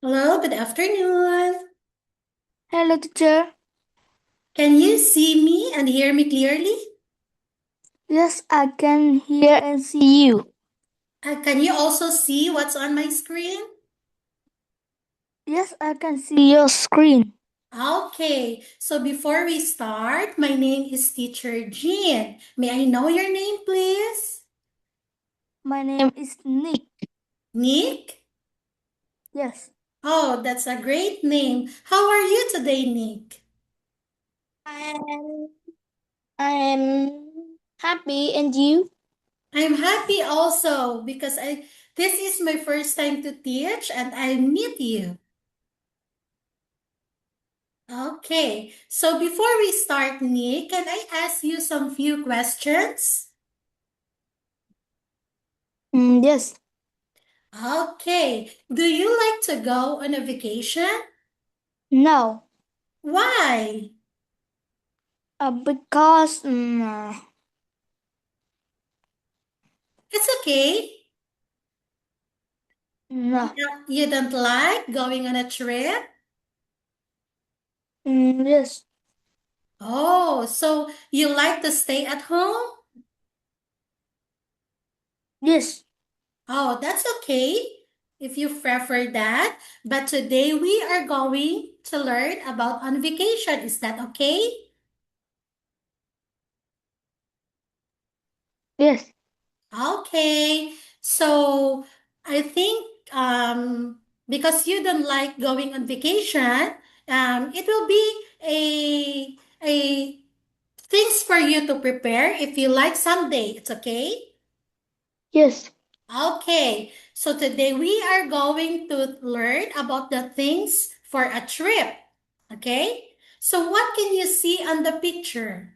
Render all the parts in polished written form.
Hello, good afternoon. Hello, teacher. Can you see me and hear me clearly? Yes, I can hear and see you. Can you also see what's on my screen? Yes, I can see your screen. Okay, so before we start, my name is Teacher Jean. May I know your name, please? My name is Nick. Nick? Yes, Oh, that's a great name. How are you today, Nick? I am happy, and you? I'm happy also because this is my first time to teach and I meet you. Okay, so before we start, Nick, can I ask you some few questions? Yes. Okay, do you like to go on a vacation? No, Why? because It's okay. no. You don't like going on a trip? Yes. Oh, so you like to stay at home? Yes. Oh, that's okay if you prefer that. But today we are going to learn about on vacation. Is that okay? Yes. Okay. So I think because you don't like going on vacation, it will be a things for you to prepare if you like someday. It's okay? Yes. Okay, so today we are going to learn about the things for a trip. Okay, so what can you see on the picture?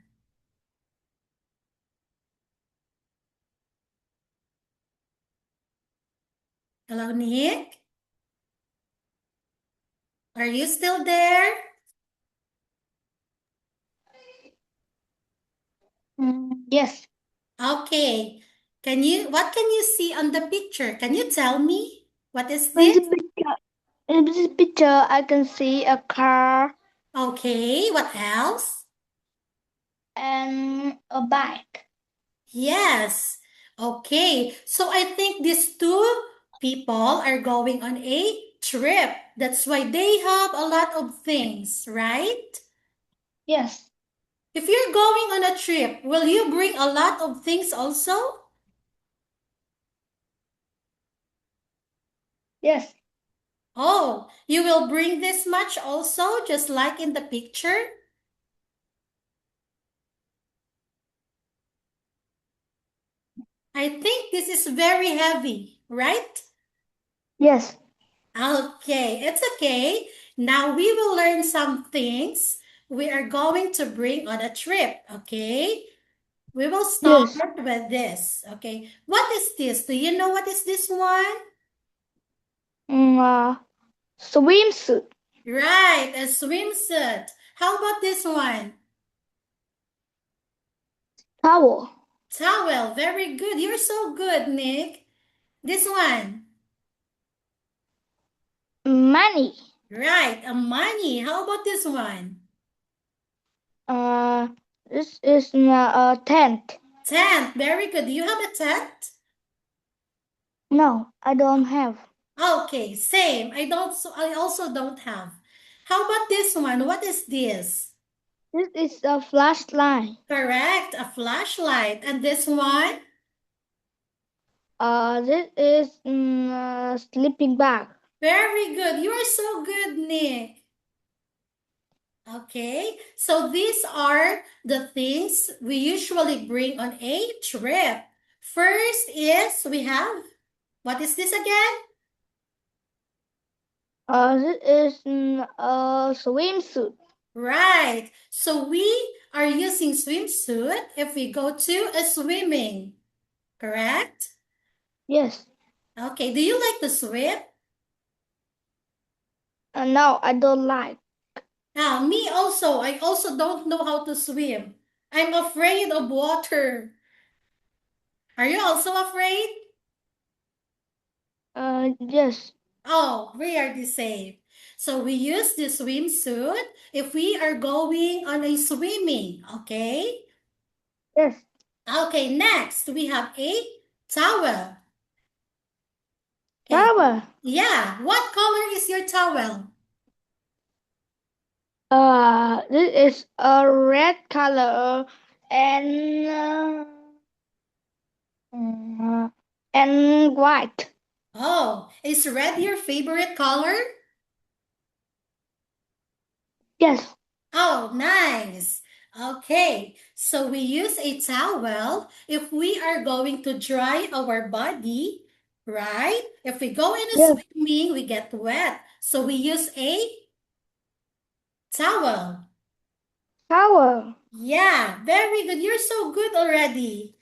Hello, Nick? Are you still there? Yes. Okay, what can you see on the picture? Can you tell me? What is In this? this picture, in this picture, I can see a car Okay, what else? and a bike. Yes. Okay, so I think these two people are going on a trip. That's why they have a lot of things, right? Yes. If you're going on a trip, will you bring a lot of things also? Yes. Oh, you will bring this much also, just like in the picture? I think this is very heavy, right? Yes. Okay, it's okay. Now we will learn some things we are going to bring on a trip, okay? We will start Yes. with this, okay? What is this? Do you know what is this one? Mm, uh, Swimsuit. Right, a swimsuit. How about this one? Towel. Towel. Very good. You're so good, Nick. This one. Money. Right, a money. How about this one? Uh, this is a tent. Tent. Very good. Do you have a tent? No, I don't have. Okay, same. I also don't have. How about this one? What is this? This is a flashlight. Correct, a flashlight. And this one? This is a sleeping bag. Very good. You are so good, Nick. Okay, so these are the things we usually bring on a trip. First is we have, what is this again? This is a swimsuit. Right. So we are using swimsuit if we go to a swimming, correct? Yes. Okay, do you like to swim? No, I don't like. Me also. I also don't know how to swim. I'm afraid of water. Are you also afraid? Yes. Oh, we are the same. So we use the swimsuit if we are going on a swimming, okay? Yes. Okay, next we have a towel. Okay. Towel. Yeah, what color is your towel? This is a red color and uh, and white. Oh, is red your favorite color? Yes. Oh, nice. Okay, so we use a towel if we are going to dry our body, right? If we go in a Yes. swimming, we get wet. So we use a towel. Towel. Yeah, very good. You're so good already.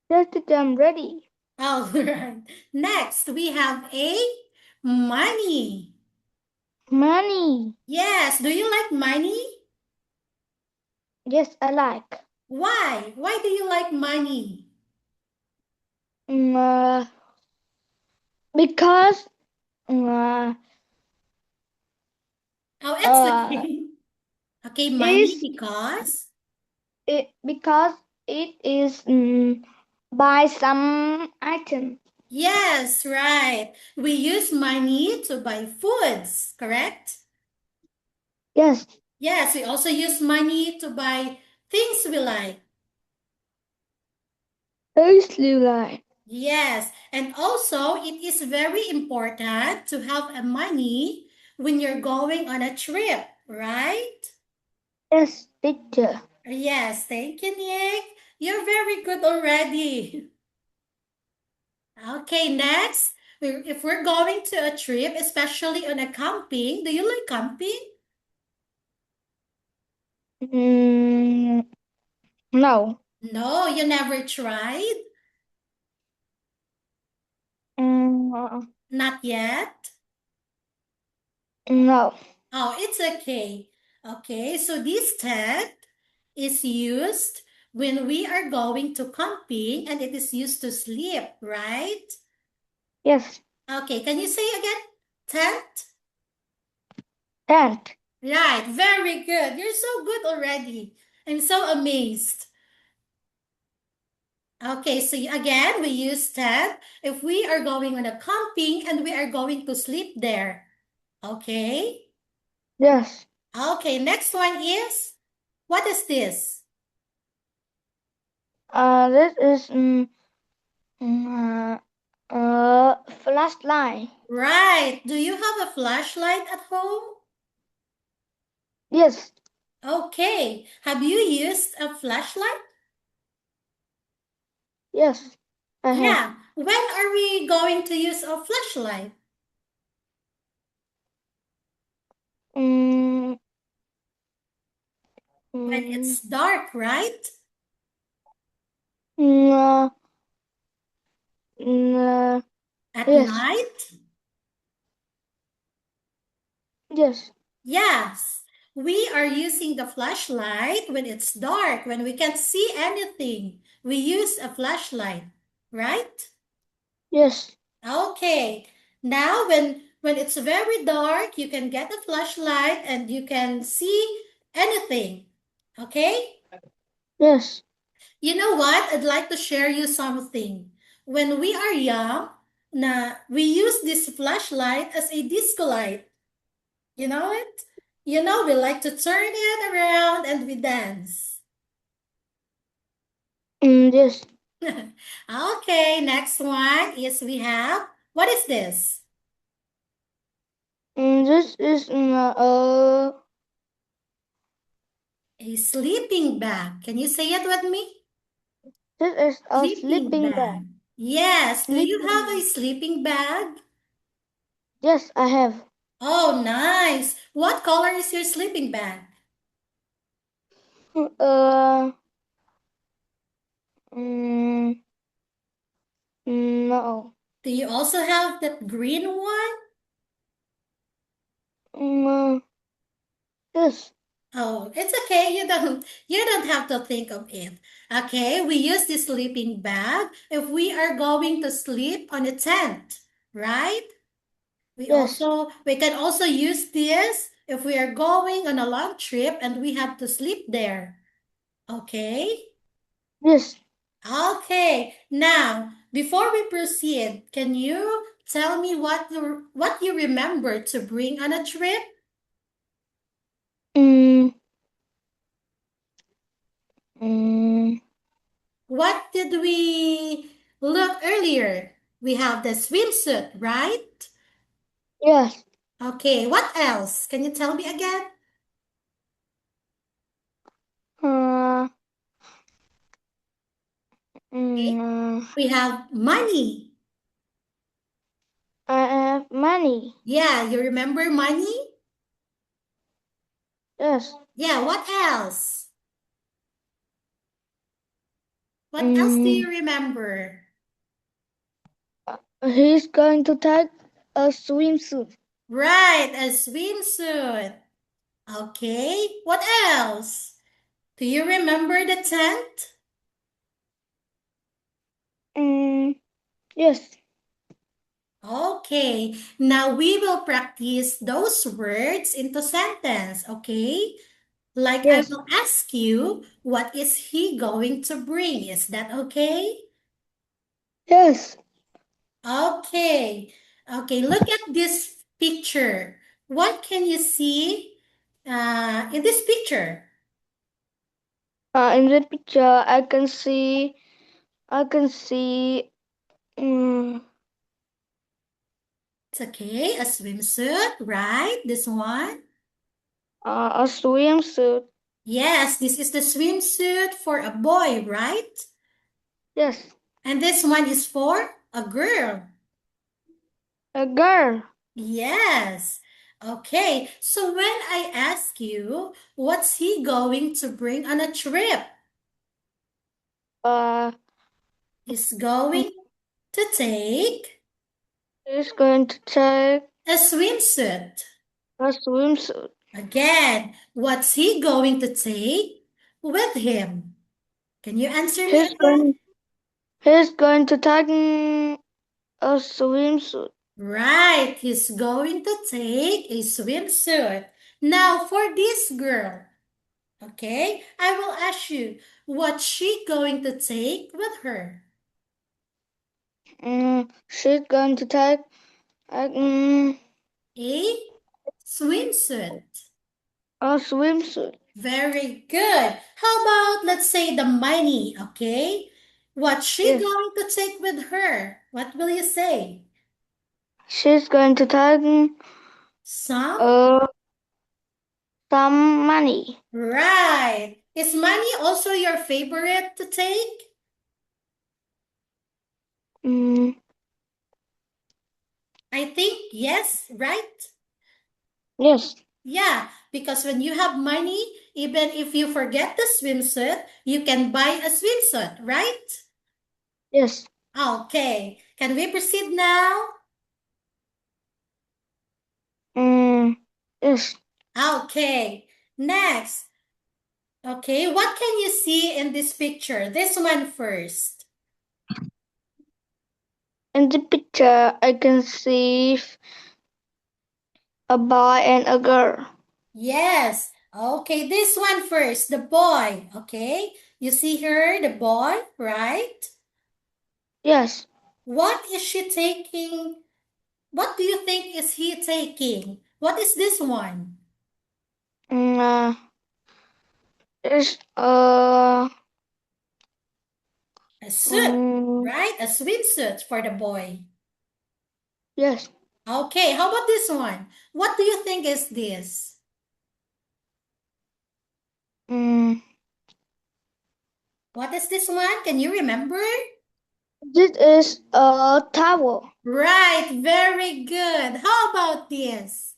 Yes, I'm ready. All right. Next, we have a money. Money. Yes, do you like money? Yes, I like. Why? Why do you like money? Mm, uh, because uh, Oh, it's uh, okay. Okay, money Is because because it is buy some item. yes, right. We use money to buy foods, correct? Yes, Yes, we also use money to buy things we like. very like. Yes, and also it is very important to have a money when you're going on a trip, right? Yes, teacher. Yes, thank you, Nick. You're very good already. Okay, next, if we're going to a trip, especially on a camping, do you like camping? Mm, no. No, you never tried? Mm, Not yet? no. Oh, it's okay. Okay, so this tent is used when we are going to camping and it is used to sleep, right? Yes, Okay, can you say again? Tent? tent. Right, very good. You're so good already. I'm so amazed. Okay, so again, we use tent if we are going on a camping and we are going to sleep there. Okay? Yes. Okay, next one is, what is this? This is mm, flashlight. Right. Do you have a flashlight at home? Yes, Okay. Have you used a flashlight? yes, I have. Yeah. When are we going to use a flashlight? Mm, When mm, it's dark, right? mm, uh, mm, uh, At yes, night? yes, Yes. We are using the flashlight when it's dark, when we can't see anything. We use a flashlight, right? yes, Okay. Now when it's very dark, you can get a flashlight and you can see anything. Okay? yes. You know what? I'd like to share you something. When we are young, we use this flashlight as a disco light. You know it? You know, we like to turn it around and we dance. Yes. Okay, next one is we have, what is this? This is A sleeping bag. Can you say it with me? this is a Sleeping sleeping bag. bag. Yes. Do you Sleeping have a bag. sleeping bag? Yes, I have. Oh, nice. What color is your sleeping bag? Uh, mm, no. Do you also have that green one? Mm, yes, Oh, it's okay. You don't have to think of it. Okay, we use this sleeping bag if we are going to sleep on a tent, right? yes, We can also use this if we are going on a long trip and we have to sleep there. Okay? yes. Okay. Now, before we proceed, can you tell me what you remember to bring on a trip? Mm, mm, What did we look earlier? We have the swimsuit, right? yes. Okay, what else? Can you tell me again? Uh, Okay. mm, We have money. I have money. Yeah, you remember money? Yes. Yeah, what else? What else do Mm, you remember? he's going to take a swimsuit. Right, a swimsuit. Okay, what else? Do you remember the tent? Mm, yes. Okay, now we will practice those words into sentence, okay? Like I Yes. will ask you, what is he going to bring? Is that okay? Yes. Okay. Okay, look at this picture. What can you see in this picture? In the picture, I can see um, It's okay, a swimsuit, right? This one? a swimsuit. Yes, this is the swimsuit for a boy, right? Yes. And this one is for a girl. A girl. Yes. Okay, so when I ask you, what's he going to bring on a trip? Uh, He's going to take he's going to take a swimsuit. a swimsuit. Again, what's he going to take with him? Can you answer me He's again? going. He's going to take a swimsuit. Right, he's going to take a swimsuit. Now, for this girl, okay, I will ask you, what's she going to take with her? She's going to take A swimsuit. a swimsuit. Very good. How about, let's say, the money, okay? What's she Yes. going to take with her? What will you say? She's going to take Some? uh some money. Right. Is money also your favorite to take? Mm, I think yes, right? yes. Yeah, because when you have money, even if you forget the swimsuit, you can buy a swimsuit, right? Yes. Okay. Can we proceed now? Mm, yes. Okay. Next. Okay, what can you see in this picture? This one first. In the picture, I can see a boy and a girl. Yes. Okay, this one first, the boy. Okay, you see her, the boy, right? Yes. What is she taking? What do you think is he taking? What is this one? Mm, it's A suit, mm, right? A swimsuit for the boy. yes. Okay, how about this one? What do you think is this? Mm, What is this one? Can you remember? this is a towel. Right, very good. How about this?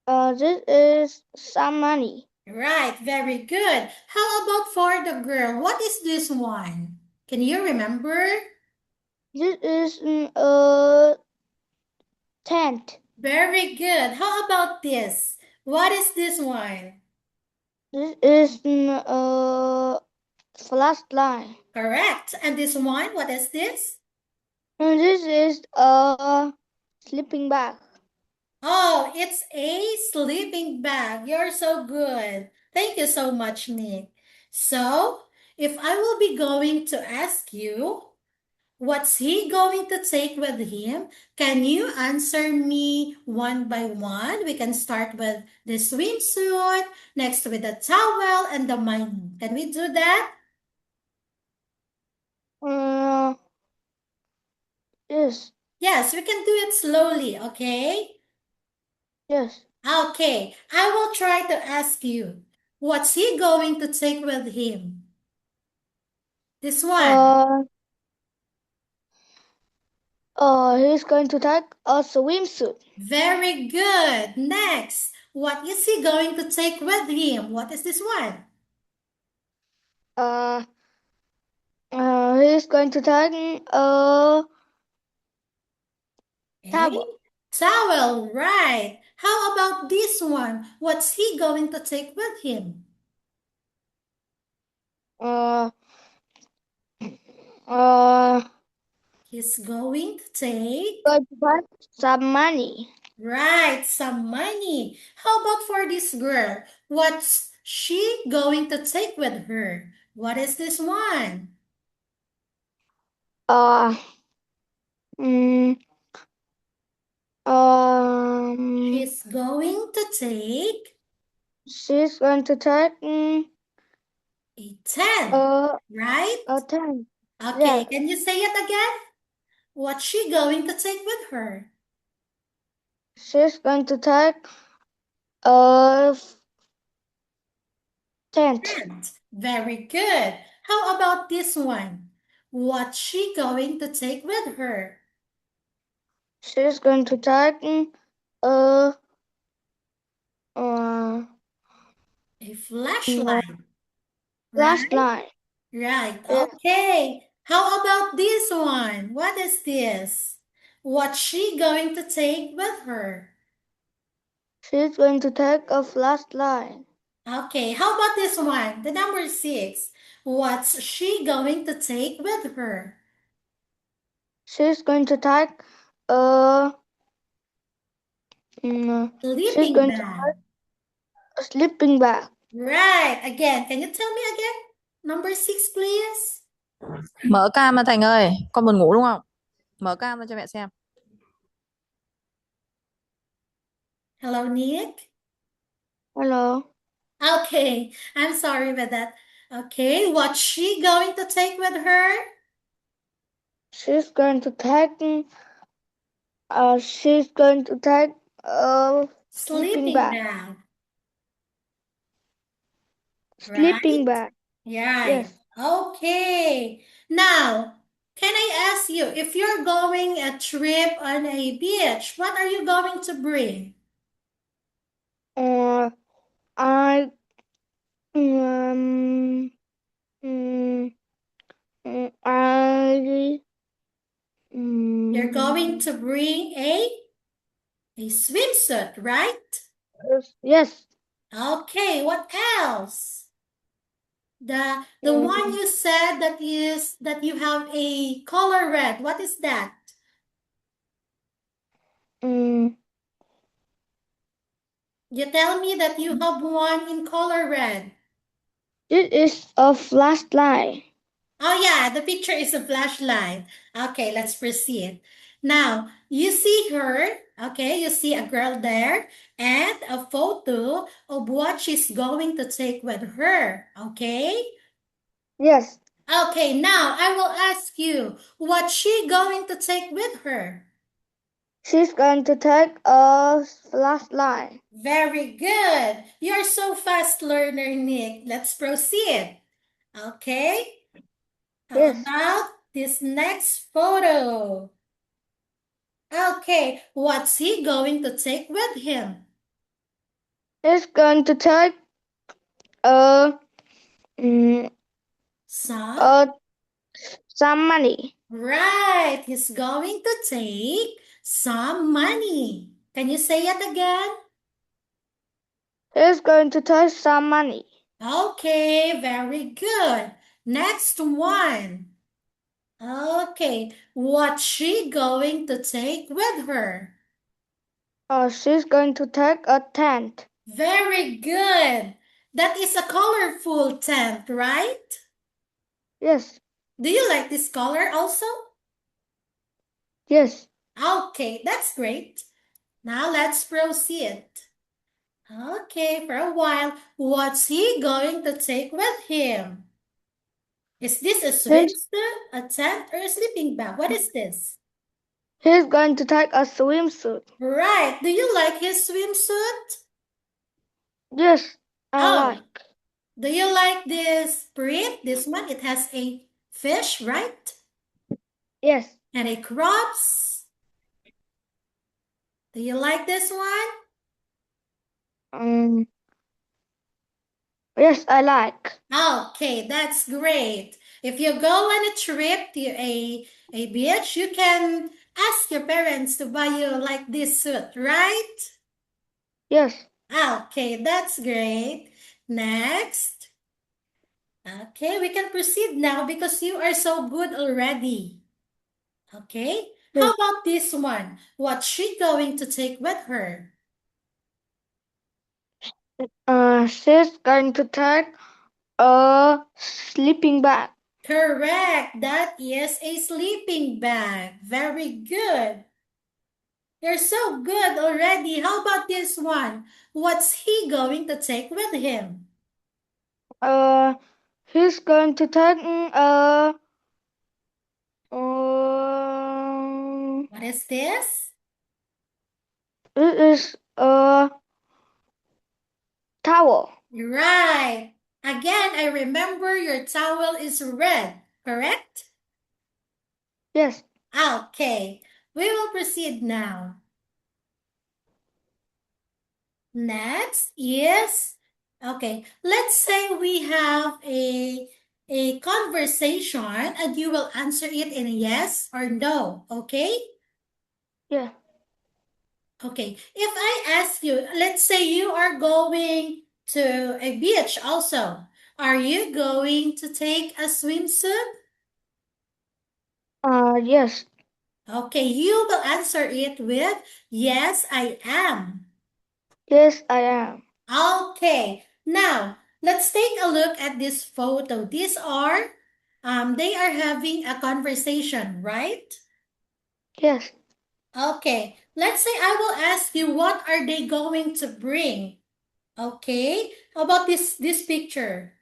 This is some money. Right, very good. How about for the girl? What is this one? Can you remember? This is a tent. Very good. How about this? What is this one? This is a flashlight. Correct. And this one, what is this? And this is a sleeping bag. Oh, it's a sleeping bag. You're so good. Thank you so much, Nick. So, if I will be going to ask you, what's he going to take with him? Can you answer me one by one? We can start with the swimsuit, next with the towel, and the money. Can we do that? Uh, yes. Yes, we can do it slowly, okay? Yes. Okay, I will try to ask you, what's he going to take with him? This one. Uh, he's going to take a swimsuit. Very good. Next, what is he going to take with him? What is this one? Uh, he's going to take a A towel. towel, right. How about this one? What's he going to take with him? Uh, uh, He's going to take going to take some money. Right, some money. How about for this girl? What's she going to take with her? What is this one? Uh, mm, um, She's going to take she's going to take a 10, a right? 10. Okay, Yes, can you say it again? What's she going to take with her? she's going to take a tent. Tent. Very good. How about this one? What's she going to take with her? She's going to take a uh, A flashlight, right? flashlight. Right. Yes, Okay. How about this one? What is this? What's she going to take with her? she's going to take a flashlight. Okay. How about this one? The number 6. What's she going to take with her? She's going to take a she's Sleeping going to bag. take a sleeping bag. Right. Again, can you tell me again? Number 6, please. Mở cam ra Thành ơi, con buồn ngủ đúng không? Mở cam ra cho mẹ xem. Hello, Nick. Hello. Okay. I'm sorry about that. Okay. What's she going to take with her? She's going to take she's going to take a sleeping Sleeping bag. bag. Sleeping Right? bag. Right. Yes. Okay. Now, can I ask you, if you're going a trip on a beach, what are you going to bring? Uh, I um, mm, I You're going mm, to bring a swimsuit, right? yes. Okay, what else? The one Um, you said that you have a color red. What is that? um, You tell me that you have one in color red. this is a flashlight. Oh yeah, the picture is a flashlight. Okay, let's proceed. Now, you see her, okay, you see a girl there and a photo of what she's going to take with her, okay? Yes. Okay, now I will ask you, what's she going to take with her? She's going to take a flashlight. Very good. You're so fast learner, Nick. Let's proceed. Okay? How Yes. about this next photo? Okay, what's he going to take with him? He's going to take a mm, Some? uh, some money. Right, he's going to take some money. Can you say it again? He's going to take some money. Okay, very good. Next one. Okay, what's she going to take with her? She's going to take a tent. Very good. That is a colorful tent, right? Yes. Do you like this color also? Yes. Okay, that's great. Now let's proceed. Okay, for a while, what's he going to take with him? Is this a He's, swimsuit, a tent, or a sleeping bag? What is this? he's going to take a swimsuit. Right. Do you like his swimsuit? Yes, I Oh, like. do you like this print? This one, it has a fish, right? Yes. And a crops. Do you like this one? Um. Yes, I like. Okay, that's great. If you go on a trip to a beach, you can ask your parents to buy you like this suit, right? Yes. Okay, that's great. Next. Okay, we can proceed now because you are so good already. Okay, How Yes. about this one? What's she going to take with her? She's going to take a sleeping bag. Correct. That is a sleeping bag. Very good. You're so good already. How about this one? What's he going to take with him? He's going to take What is this? it is a towel. Right. Again, I remember your towel is red, correct? Yes. Okay. We will proceed now. Next is, okay, let's say we have a conversation and you will answer it in yes or no, okay? Yeah. Okay, if I ask you, let's say you are going to a beach also. Are you going to take a swimsuit? Yes. Okay, you will answer it with yes, I am. Yes, I am. Okay, now let's take a look at this photo. These are, they are having a conversation, right? Yes. Okay, let's say I will ask you what are they going to bring? Okay, how about this picture?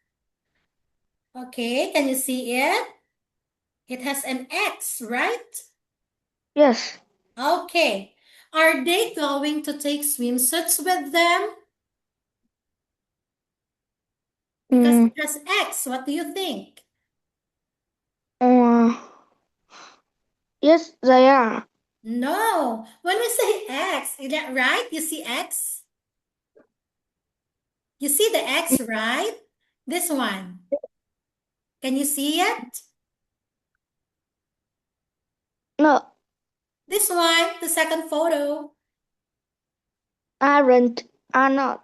Okay, can you see it? It has an X, right? Yes. Okay, are they going to take swimsuits with them? Because Mm, it has X, what do you think? uh, yes, they are. No, when we say X, is that right? You see X? You see the X, right? This one. Can you see it? No, This one, the second photo. are not.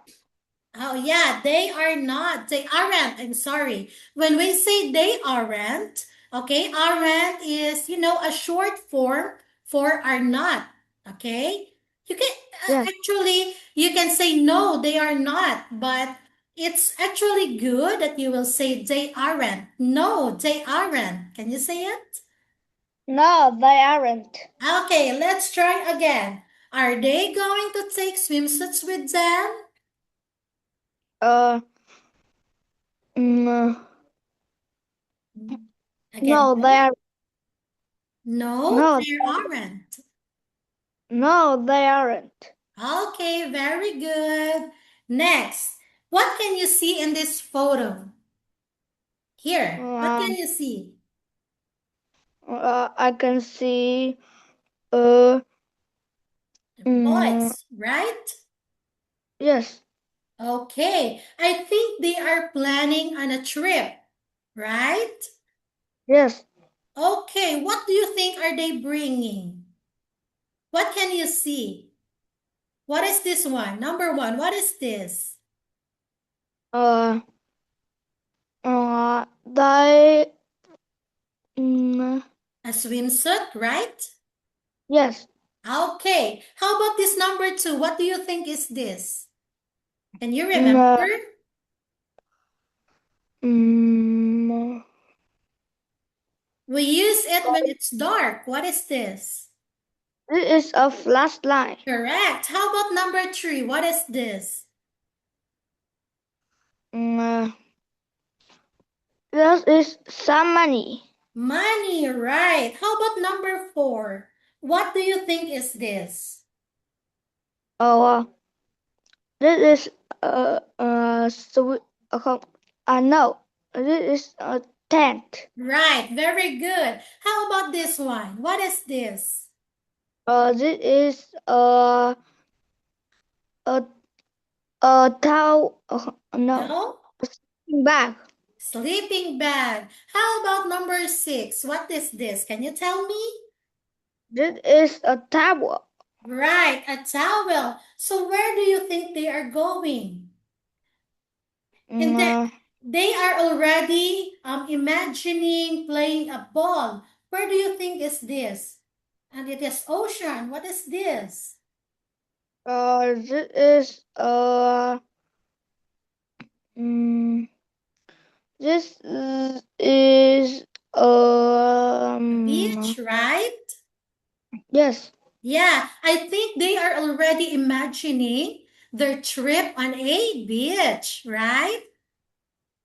Oh, yeah, they are not. They aren't. I'm sorry. When we say they aren't, okay, aren't is, a short form for are not. Okay? You can Yes. actually, you can say no, they are not, but it's actually good that you will say they aren't. No, they aren't. Can you say it? No, they aren't. Okay, let's try again. Are they going to take swimsuits with them? Uh, mm, Again, no, they are. no, No, there aren't. no, they aren't. Okay, very good. Next, what can you see in this photo? Here, what Uh, can you see? I can see. Uh, mm, Boys, right? yes. Okay, I think they are planning on a trip, right? Yes. Okay, what do you think are they bringing? What can you see? What is this one? Number one, what is this? Uh, they. Mm, A swimsuit, right? yes. Okay, how about this number two? What do you think is this? Can you Mm, remember? mm, We use it when it's dark. What is this? this is a flashlight. Correct. How about number three? What is this? Mm, this is some money. Money, right. How about number four? What do you think is this? Oh, this is không, no, this is a tent. Right, very good. How about this one? What is this? This is a a towel. No, No? bag. Sleeping bag. How about number six? What is this? Can you tell me? This is a towel. Right, a towel. So where do you think they are going? And they are already imagining playing a ball. Where do you think is this? And it is ocean. What is this? This is mm, this is Beach, right? yes, Yeah, I think they are already imagining their trip on a beach, right?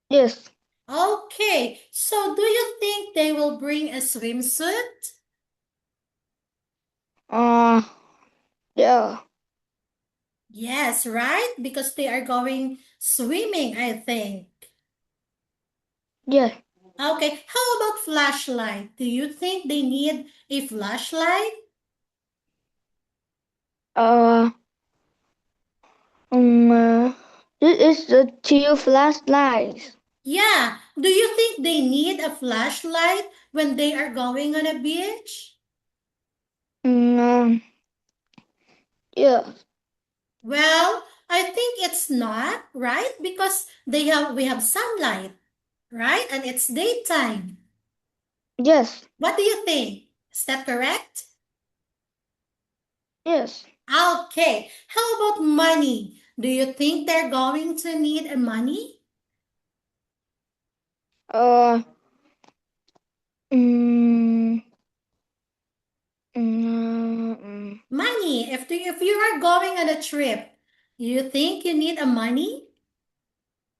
yes. Okay, so do you think they will bring a swimsuit? Yeah, Yes, right? Because they are going swimming, I think. yes. Okay, how about flashlight? Do you think they need a flashlight? Uh, this is the two flashlights. Yeah, do you think they need a flashlight when they are going on a beach? Yeah, Well, I think it's not, right? Because we have sunlight, right? And it's daytime. yes, What do you think? Is that correct? yes. Okay. How about money? Do you think they're going to need a money? Uh, mm, Money. If you are going on a trip, you think you need a money?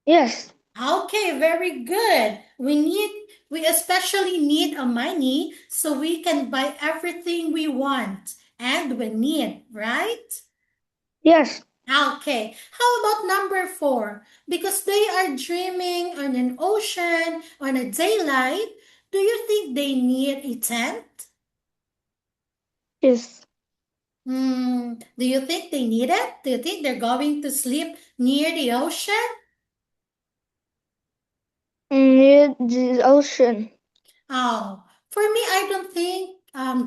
yes, Okay, very good. We especially need a money so we can buy everything we want and we need, right? yes. Okay, how about number 4? Because they are dreaming on an ocean, on a daylight, do you think they need a tent? Yes. Do you think they need it? Do you think they're going to sleep near the ocean? Near the ocean. Oh, for me, I don't think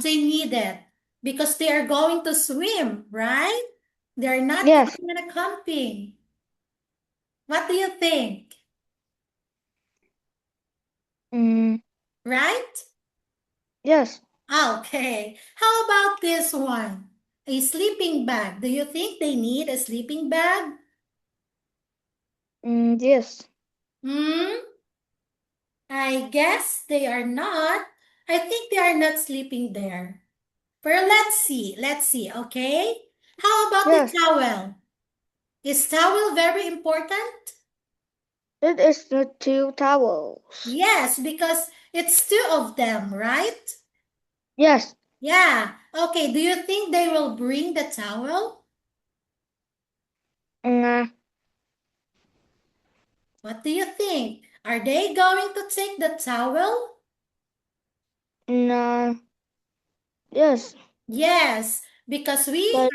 they need it because they are going to swim, right? They're not Yes. going on a camping. What do you think? Mm, Right? yes. Okay. How about this one? A sleeping bag. Do you think they need a sleeping bag? Yes. Hmm? I guess they are not. I think they are not sleeping there. But let's see. Let's see, okay? How about the Yes. towel? Is towel very important? It is the two towels. Yes, because it's 2 of them, right? Yes. Yeah. Okay, do you think they will bring the towel? Mm, What do you think? Are they going to take the towel? no. Yes. Yes, because They,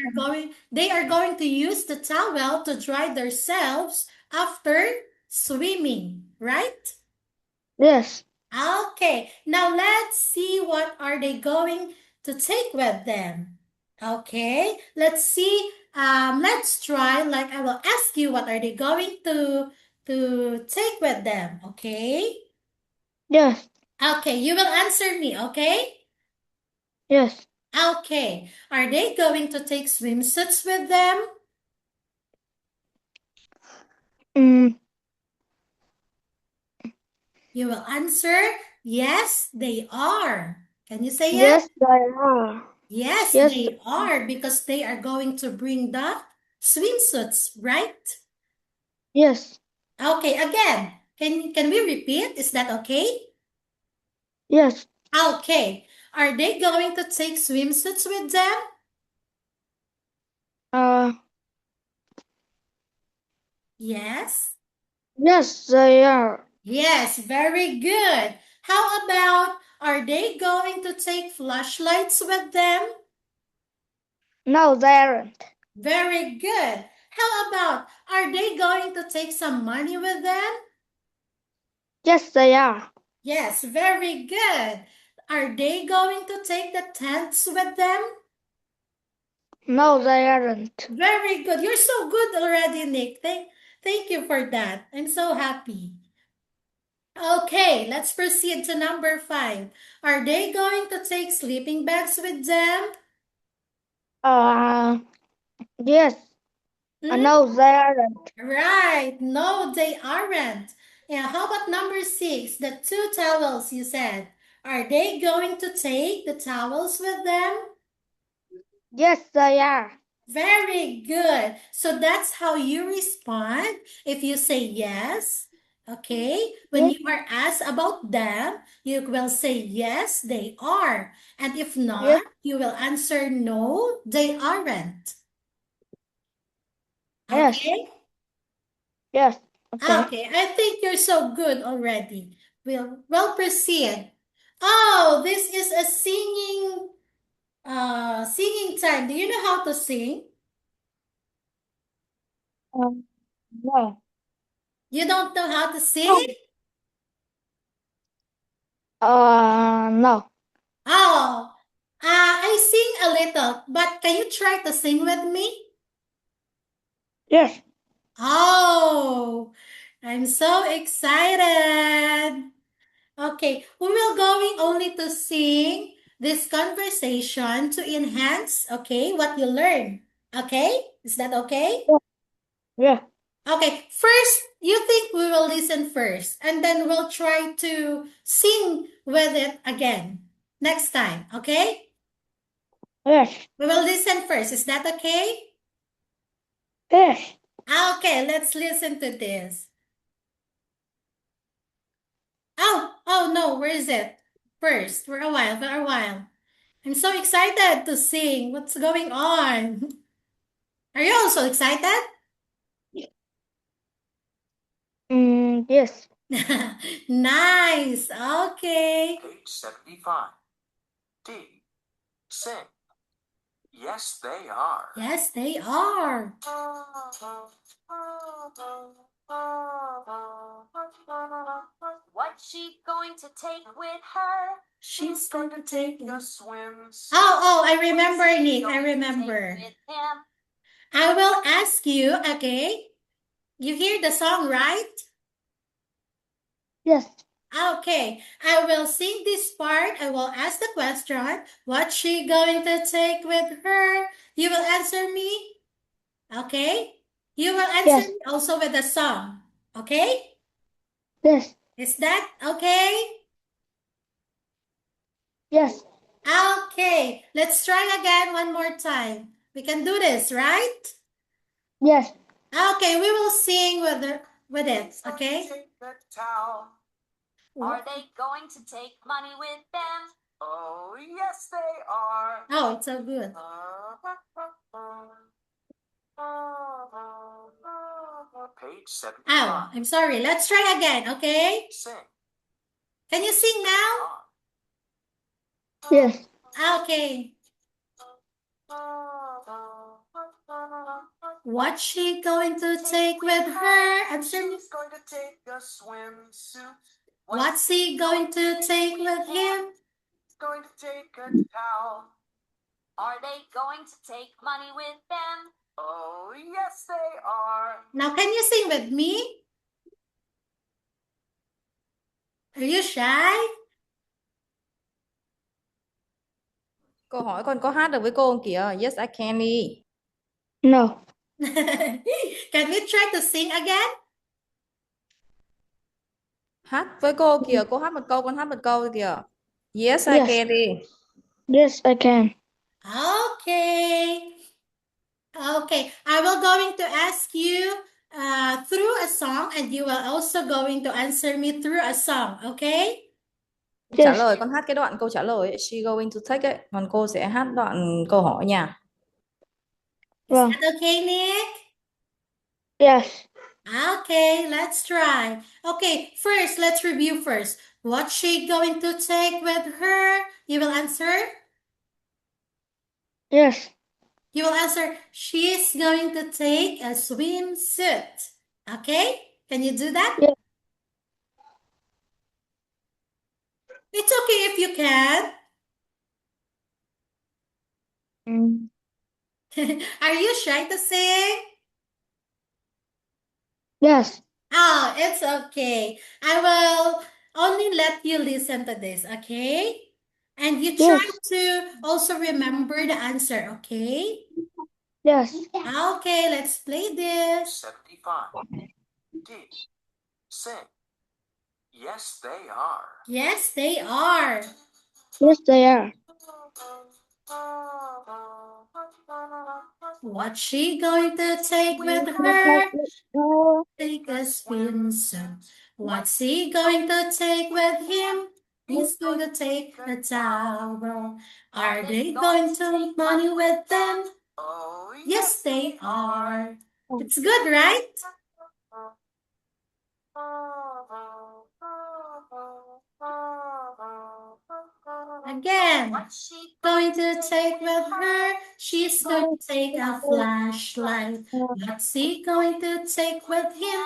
they are going to use the towel to dry themselves after swimming, right? yes. Okay, now let's see what are they going to take with them. Okay, let's see. Let's try. Like I will ask you, what are they going to take with them? Okay. Yes. Okay, you will answer me. Okay. Yes. Okay. Are they going to take swimsuits with them? Mm, You will answer yes, they are. Can you say it? yes, they are. Yes, Yes. they are because they are going to bring the swimsuits, right? Yes. Okay, again, can we repeat? Is that okay? Yes. Okay. Are they going to take swimsuits with them? Uh, Yes. yes, they are. Yes, very good. How about are they going to take flashlights with them? No, they aren't. Very good. How about are they going to take some money with them? Yes, they are. Yes, very good. Are they going to take the tents with them? No, they aren't. Very good. You're so good already, Nick. Thank you for that. I'm so happy. Okay, let's proceed to number 5. Are they going to take sleeping bags with them? Yes. No, they aren't. Right. No, they aren't. And how about number 6? The 2 towels you said. Are they going to take the towels with them? Yes, they are. Very good. So that's how you respond if you say yes. Okay. When Yes, you are asked about them, you will say yes, they are. And if yes, not, you will answer no, they aren't. yes, Okay? yes. Okay. Okay. I think you're so good already. We'll proceed. Oh, this is a singing time. Do you know how to sing? No. You don't know how to sing? No. No. Oh, I sing a little, but can you try to sing with me? Yes. Oh, I'm so excited. Okay, we will going only to sing this conversation to enhance, okay, what you learn. Okay, is that okay? Yeah. Okay, first, you think we will listen first, and then we'll try to sing with it again next time, okay? Yes. We will listen first. Is that okay? Yes. Okay, let's listen to this. Oh no, where is it? First, for a while. I'm so excited to sing. What's going on? Are you also excited? Yes. Nice. Okay. Page 75. D. Sing. Yes, they are. Yes, they are. What's she going to take with her? She's going to take A us. swimsuit. Oh, I remember, What's she Nick. I going to take remember. with him? I will ask you, okay? You hear the song, right? Yes. Okay, I will sing this part. I will ask the question. What's she going to take with her? You will answer me. Okay? You will answer Yes. me also with the song. Okay? Yes. Is that okay? Yes. Okay, let's try again one more time. We can do this, right? Yes. Okay, we will sing with it, okay? Take the towel. Are they going to take money with them? Oh, yes, they are. Oh, it's so good. Page 75. Oh, I'm sorry. Let's try again, okay? Sing. Can you sing now? Yes. Okay. What's she going to take with her? Answer me. She's going to take a swimsuit. What's he going to take with him? He's going to take a towel. Are they going to take money with them? Oh, yes, they are. Now, can you sing with me? Are you shy? Cô hỏi con có hát được với cô không kìa? Yes, I can đi. No. Can we try to sing again? Hát với cô kìa, cô hát một câu, con hát một câu kìa. Yes, I Yes. can đi. Yes, I can. Okay. Okay, I will going to ask you through a song and you will also going to answer me through a song, okay? Trả Yes. lời, con hát cái đoạn câu trả lời ấy, she going to take ấy, còn cô sẽ hát đoạn câu hỏi nha. Is Vâng. that okay, Nick? Yes. Okay, let's try. Okay, first, let's review first. What's she going to take with her? You will answer? Yes. You will answer, she's going to take a swimsuit. Okay? Can you do that? Yes. It's okay if you can. Are you shy to sing? Yes. Oh, it's okay. I will only let you listen to this, okay? And you try Yes. to also remember the answer, okay? Yes. Okay, let's play this. 75. D. Sing. Yes, they are. Yes, they are. Yes, they are. What's she going to take with her? Take a swimsuit. What's he going to take with him? He's going to take a towel. Are they going to make money with them? Oh, Yes, they are. It's good, right? Again. What's she Going to take with her? She's going to take a flashlight. What's he going to take with him?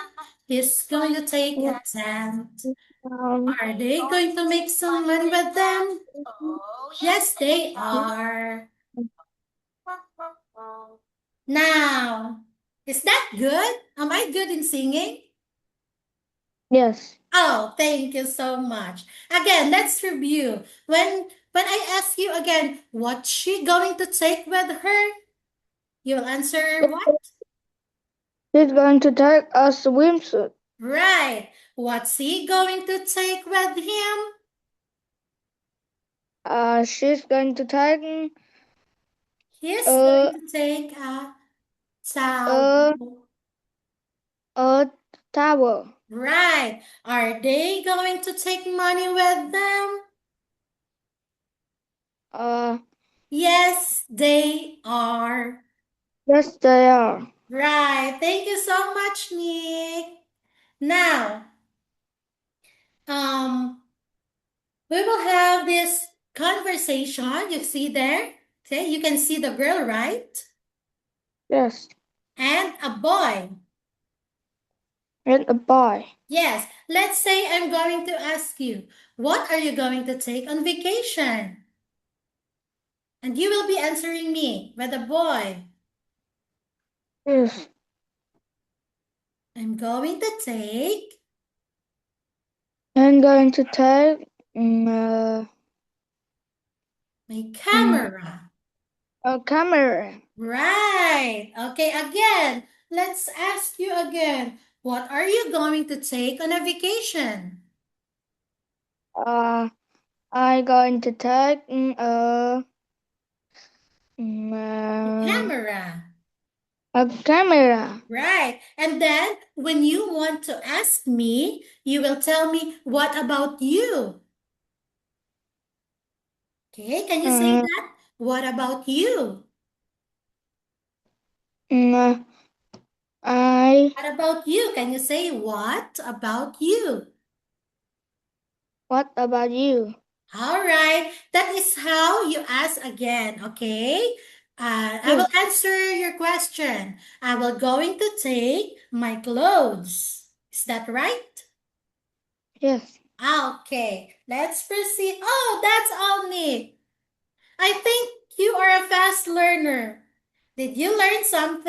He's going to take a tent. Are they going to make some money with them? Oh, Yes, they are. Now, is that good? Am I good in singing? Yes. Oh, thank you so much. Again, let's review. When I ask you again, what's she going to take with her? You'll answer what? She's going to take a swimsuit. Right. What's he going to take with him? She's going to take He's going to take a towel. a towel. Right. Are they going to take money with them? Yes, they are. Yes, they are. Right. Thank you so much, Nick. Now, we will have this conversation. You see there? Okay, you can see the girl, right? Yes. And a boy. And a boy. Yes. Let's say I'm going to ask you, what are you going to take on vacation? And you will be answering me with a boy. Yes. I'm going to take I'm going to take my camera. a camera. Right. Okay, again, let's ask you again. What are you going to take on a vacation? I'm going to take Camera. a camera. Right. And then when you want to ask me, you will tell me, what about you? Okay, can you say that? What about you? I What about you? Can you say, what about you? What about you? All right. That is how you ask again, okay? I will answer your question. I will going to take my clothes. Is that right? Yes. Okay, let's proceed. Oh, that's all, Nick. I think you are a fast learner. Did you learn something?